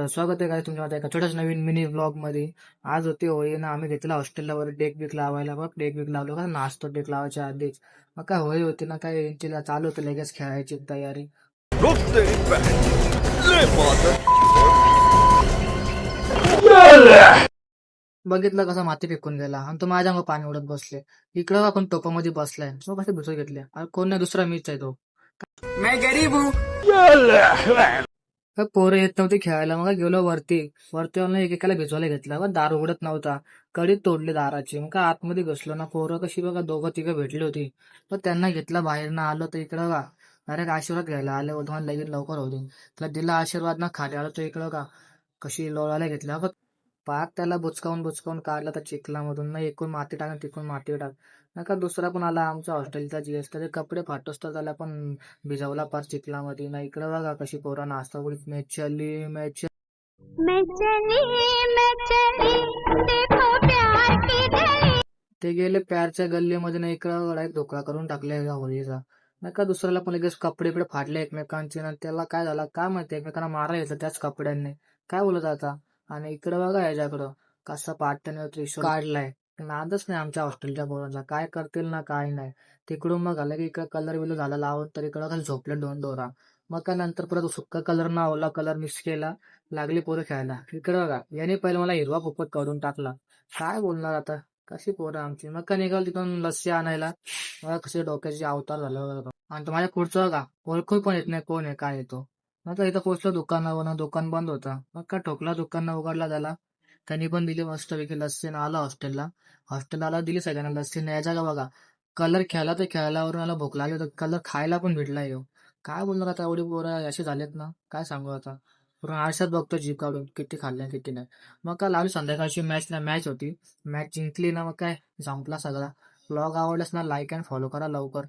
स्वागत आहे काय तुमच्या माझ्या एका छोट्याच नवीन मिनी ब्लॉग मध्ये. आज होती होळी ना, आम्ही घेतला हॉस्टेलला वर डेक बीक लावायला. बघ डेक बीक लावलो का, नाचतो डेक लावायच्या आधीच. मग काय होळी होती ना, काय तिला चालू होतं लगेच खेळायची तयारी. रुक तेरी बहन ले मादर बघितलं कसं माती फेकून गेला आणि तो माझ्या अंगावर पाणी उडत बसले. इकडं आपण टोपामध्ये बसलाय, मग कसे दुसरं घेतले. अरे कोण नाही, दुसरा मीच आहे तो. मैं गरीब हूँ। काय पोरं येत नव्हती खेळायला, मग गेलो वरती. वरती आलो एकेकाला भिजवायला घेतला, मग दार उघडत नव्हता. कडी तोडली दाराची. मग काय आतमध्ये घुसलो ना, पोरं कशी बघा दोघं तिघं भेटली होती. तर त्यांना घेतला बाहेर ना, आलो तर इकडं का डायरेक्ट आशीर्वाद घ्यायला आले. तुम्हाला लगेच लवकर होते, त्याला दिला आशीर्वाद ना, खाली आलो तर इकडं का कशी लोळायला घेतला. पाक त्याला बुचकावून बुचकावून काढला त्या चिखलामधून ना, एकूण माती टाक तिकून माती टाक. नका दुसरा पण आला आमच्या हॉस्टेलचा जीएस, त्याचे कपडे फाटोस तर त्याला पण भिजवला पार चिखलामध्ये ना. इकडे बघा कशी पोरं नाचता उडीत मॅच चली मॅच. मैं चली देखो प्यार की गली। ते गेले प्यारच्या गल्लीमध्ये ना, इकडं डायरेक्ट ढोकळा करून टाकले या होळीचा. नका दुसऱ्याला पण लगेच कपडे बिपडे फाटले एकमेकांचे ना, त्याला काय झालं काय माहिती, एकमेकांना मारा येतं त्याच कपड्यांनी. काय बोलत आता. आणि इकडं बघा याच्याकडं कसा पाट्याने त्रिशूळ काढलाय. नादच नाही आमच्या हॉस्टेलच्या पोरांचा, काय करतील ना काय नाही. तिकडून मग आलं की इकडं कलर बिलर झाला लावून, तर इकडं खाली झोपले दोन दोरा. मग काय नंतर परत सुक्का कलर ना ओला कलर मिक्स केला, लागली पोरं खेळायला. इकडं बघा याने पहिले मला हिरवा पोपट काढून टाकला. काय बोलणार आता, कशी पोरं आमची. मग काय निघाल तिथून लस्सी आणायला. मग कसे डोक्याचे अवतार झालं. आणि तो माझ्या पुढचं का ओळखू पण येत नाही कोण आहे काय येतो. मग इथं पोहोचलो दुकानावर ना, दुकान बंद होता. मग काय ठोकला दुकान उघडला त्याला. त्यांनी पण दिली मस्त पैकी लस्सी ना, आला हॉस्टेलला. हॉस्टेलला आला दिली सगळ्यांना लस्सी ना. याच्या का बघा कलर खेळला तर खेळल्यावरून मला भूक लागली होती, कलर खायला पण भेटला येऊ. काय बोलणार आता, एवढी पोरं असे झालेत ना, काय सांगू आता. पूर्ण आरशात बघतो जीभ काढून किती खाल्ल्या किती नाही. मग काय लावली संध्याकाळची मॅच ना, मॅच होती. मॅच जिंकली ना, मग काय संपला सगळा. ब्लॉग आवडलास ना, लाईक अँड फॉलो करा लवकर.